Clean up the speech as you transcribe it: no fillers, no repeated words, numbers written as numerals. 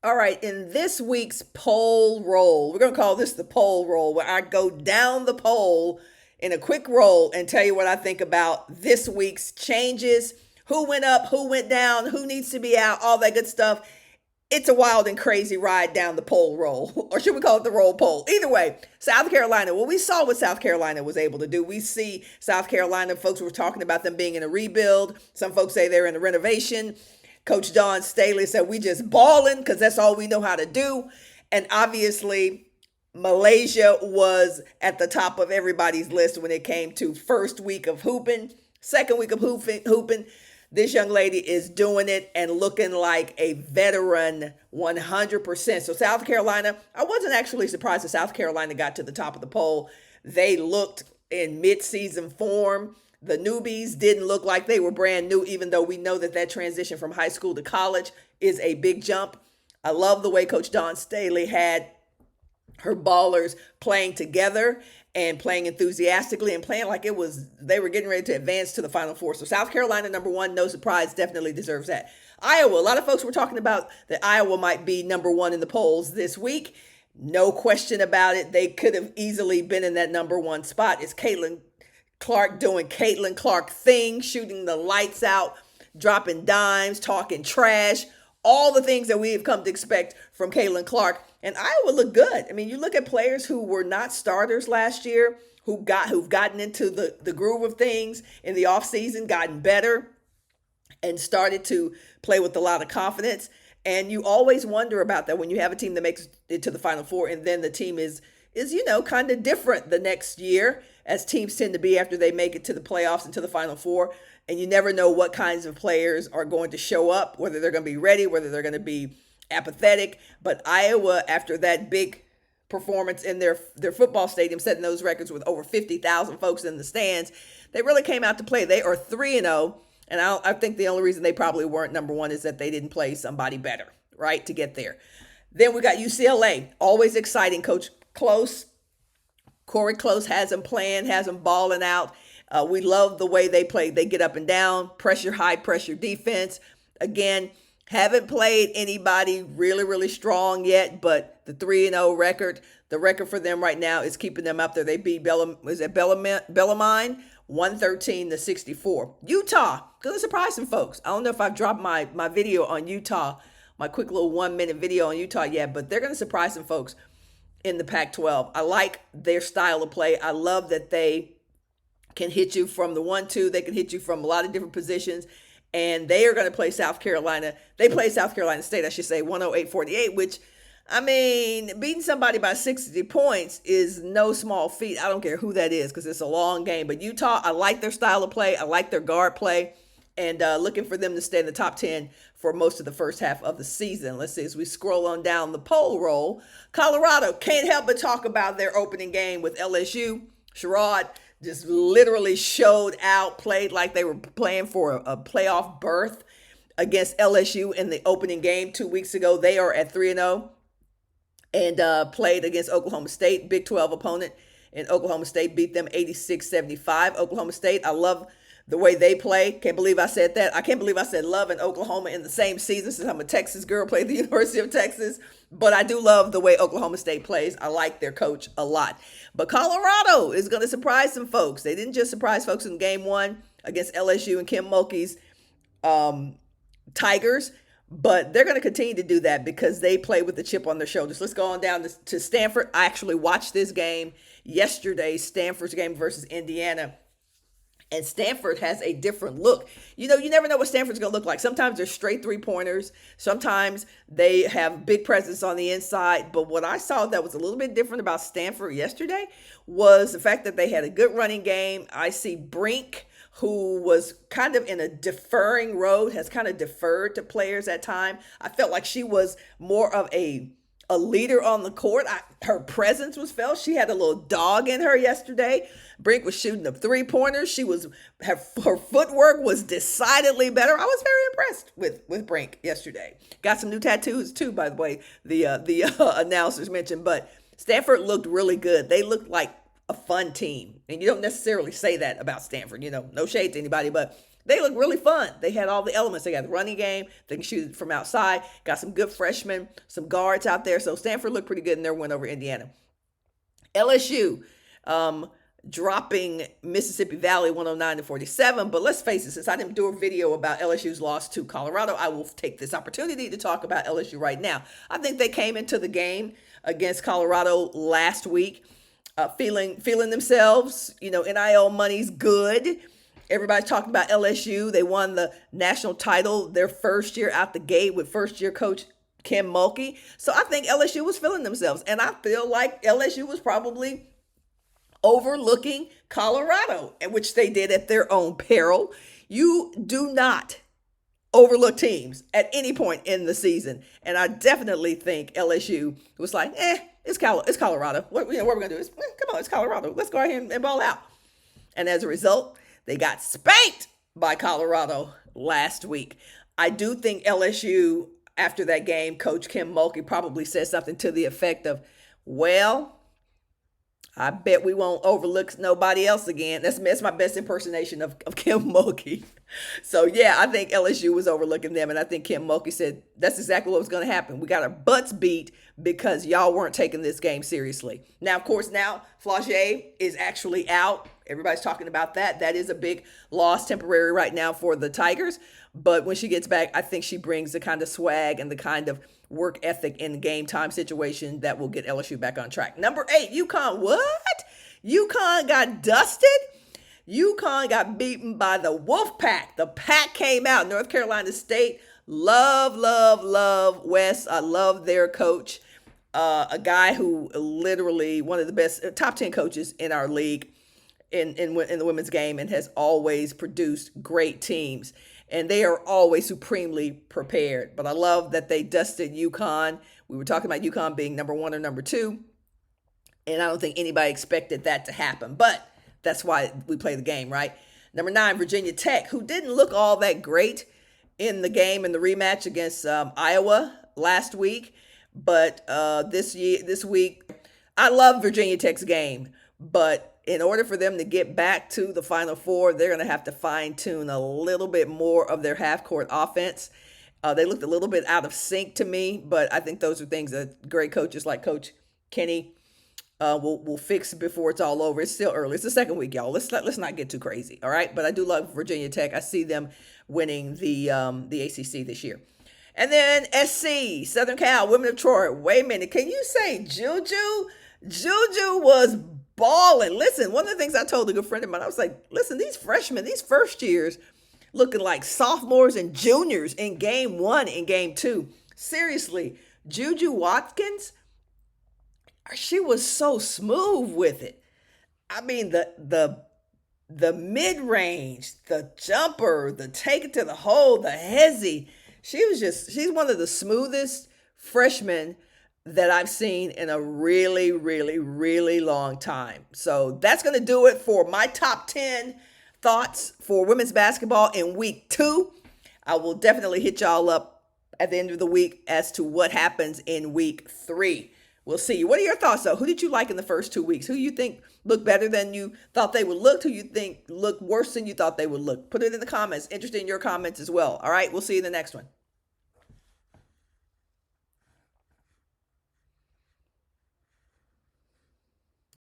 All right, in this week's poll roll, we're going to call this the poll roll, where I go down the poll in a quick roll and tell you what I think about this week's changes, who went up, who went down, who needs to be out, all that good stuff. It's a wild and crazy ride down the poll roll, or should we call it the roll poll? Either way, South Carolina. Well, we saw what South Carolina was able to do. We see South Carolina, folks were talking about them being in a rebuild. Some folks say they're in a renovation. Coach Don Staley said, we just balling because that's all we know how to do. And obviously, Malaysia was at the top of everybody's list when it came to first week of hooping, second week of hooping. This young lady is doing it and looking like a veteran 100%. So South Carolina, I wasn't actually surprised that South Carolina got to the top of the poll. They looked in mid-season form. The newbies didn't look like they were brand new, even though we know that that transition from high school to college is a big jump. I love the way Coach Don Staley had her ballers playing together and playing enthusiastically and playing like it was they were getting ready to advance to the Final Four. So South Carolina, number one, no surprise, definitely deserves that. Iowa, a lot of folks were talking about that Iowa might be number one in the polls this week. No question about it. They could have easily been in that number one spot. It's Caitlin Clark doing Caitlin Clark things, shooting the lights out, dropping dimes, talking trash, all the things that we have come to expect from Caitlin Clark. And Iowa looked good. I mean, you look at players who were not starters last year, who've gotten into the groove of things in the offseason, gotten better, and started to play with a lot of confidence. And you always wonder about that when you have a team that makes it to the Final Four and then the team is kind of different the next year, as teams tend to be after they make it to the playoffs and to the Final Four. And you never know what kinds of players are going to show up, whether they're going to be ready, whether they're going to be apathetic. But Iowa, after that big performance in their football stadium, setting those records with over 50,000 folks in the stands, they really came out to play. They are 3-0. And I think the only reason they probably weren't number one is that they didn't play somebody better, right, to get there. Then we got UCLA, always exciting. Coach Close, Corey Close has them playing, has them balling out. We love the way they play. They get up and down, pressure, high pressure defense. Again, haven't played anybody really, really strong yet, but the 3-0 record, the record for them right now is keeping them up there. They beat Bellarmine 113-64. Utah, going to surprise some folks. I don't know if I've dropped my video on Utah, my quick little 1-minute video on Utah yet, but they're going to surprise some folks in the Pac-12. I like their style of play. I love that they can hit you from the 1-2. They can hit you from a lot of different positions. And they are going to play South Carolina. They play South Carolina State, I should say, 108-48, which, I mean, beating somebody by 60 points is no small feat. I don't care who that is because it's a long game. But Utah, I like their style of play. I like their guard play. And looking for them to stay in the top 10 for most of the first half of the season. Let's see, as we scroll on down the poll roll, Colorado can't help but talk about their opening game with LSU. Sherrod just literally showed out, played like they were playing for a playoff berth against LSU in the opening game 2 weeks ago. They are at 3-0 and played against Oklahoma State, Big 12 opponent. And Oklahoma State beat them 86-75. Oklahoma State, I love the way they play. Can't believe I said that. I can't believe I said love in Oklahoma in the same season since I'm a Texas girl, played at the University of Texas. But I do love the way Oklahoma State plays. I like their coach a lot. But Colorado is going to surprise some folks. They didn't just surprise folks in game one against LSU and Kim Mulkey's Tigers, but they're going to continue to do that because they play with the chip on their shoulders. Let's go on down to Stanford. I actually watched this game yesterday, Stanford's game versus Indiana. And Stanford has a different look. You know, you never know what Stanford's going to look like. Sometimes they're straight three-pointers. Sometimes they have big presence on the inside. But what I saw that was a little bit different about Stanford yesterday was the fact that they had a good running game. I see Brink, who was kind of in a deferring road, has kind of deferred to players at time. I felt like she was more of a leader on the court. Her presence was felt. She had a little dog in her yesterday. Brink was shooting the three-pointers. Her footwork was decidedly better. I was very impressed with Brink yesterday. Got some new tattoos too, by the way, the announcers mentioned. But Stanford looked really good. They looked like a fun team. And you don't necessarily say that about Stanford. You know, no shade to anybody, but They look really fun. They had all the elements. They got the running game. They can shoot from outside. Got some good freshmen, some guards out there. So Stanford looked pretty good in their win over Indiana. LSU dropping Mississippi Valley 109-47. But let's face it, since I didn't do a video about LSU's loss to Colorado, I will take this opportunity to talk about LSU right now. I think they came into the game against Colorado last week feeling themselves. NIL money's good. Everybody's talking about LSU. They won the national title their first year out the gate with first-year coach Kim Mulkey. So I think LSU was feeling themselves. And I feel like LSU was probably overlooking Colorado, which they did at their own peril. You do not overlook teams at any point in the season. And I definitely think LSU was like, it's Colorado. What we're going to do is, come on, it's Colorado. Let's go ahead and ball out. And as a result, they got spanked by Colorado last week. I do think LSU, after that game, Coach Kim Mulkey probably said something to the effect of, well, I bet we won't overlook nobody else again. That's my best impersonation of Kim Mulkey. So, yeah, I think LSU was overlooking them. And I think Kim Mulkey said that's exactly what was going to happen. We got our butts beat because y'all weren't taking this game seriously. Now, of course, now Flau'jae is actually out. Everybody's talking about that. That is a big loss, temporary right now for the Tigers. But when she gets back, I think she brings the kind of swag and the kind of work ethic in the game time situation that will get LSU back on track. Number 8, UConn. What? UConn got dusted? UConn got beaten by the Wolf Pack. The Pack came out. North Carolina State. Love Wes. I love their coach. A guy who literally one of the best top 10 coaches in our league in the women's game and has always produced great teams. And they are always supremely prepared. But I love that they dusted UConn. We were talking about UConn being number 1 or number 2. And I don't think anybody expected that to happen. But that's why we play the game, right? Number 9, Virginia Tech, who didn't look all that great in the game in the rematch against Iowa last week. But this week, I love Virginia Tech's game. But in order for them to get back to the Final Four, they're going to have to fine-tune a little bit more of their half-court offense. They looked a little bit out of sync to me, but I think those are things that great coaches like Coach Kenny will fix before it's all over. It's still early. It's the second week, y'all. Let's not get too crazy, all right? But I do love Virginia Tech. I see them winning the ACC this year. And then SC, Southern Cal, Women of Troy. Wait a minute. Can you say Juju? Juju was balling. Listen, one of the things I told a good friend of mine, I was like, listen, these freshmen, these first years looking like sophomores and juniors in game 1 and game 2. Seriously, Juju Watkins, she was so smooth with it. I mean, the mid-range, the jumper, the take it to the hole, the hezzy. She's one of the smoothest freshmen that I've seen in a really, really, really long time. So that's going to do it for my top 10 thoughts for women's basketball in week 2. I will definitely hit y'all up at the end of the week as to what happens in week 3. We'll see. What are your thoughts, though? Who did you like in the first 2 weeks? Who you think looked better than you thought they would look? Who you think looked worse than you thought they would look? Put it in the comments. Interested in your comments as well. All right, we'll see you in the next one.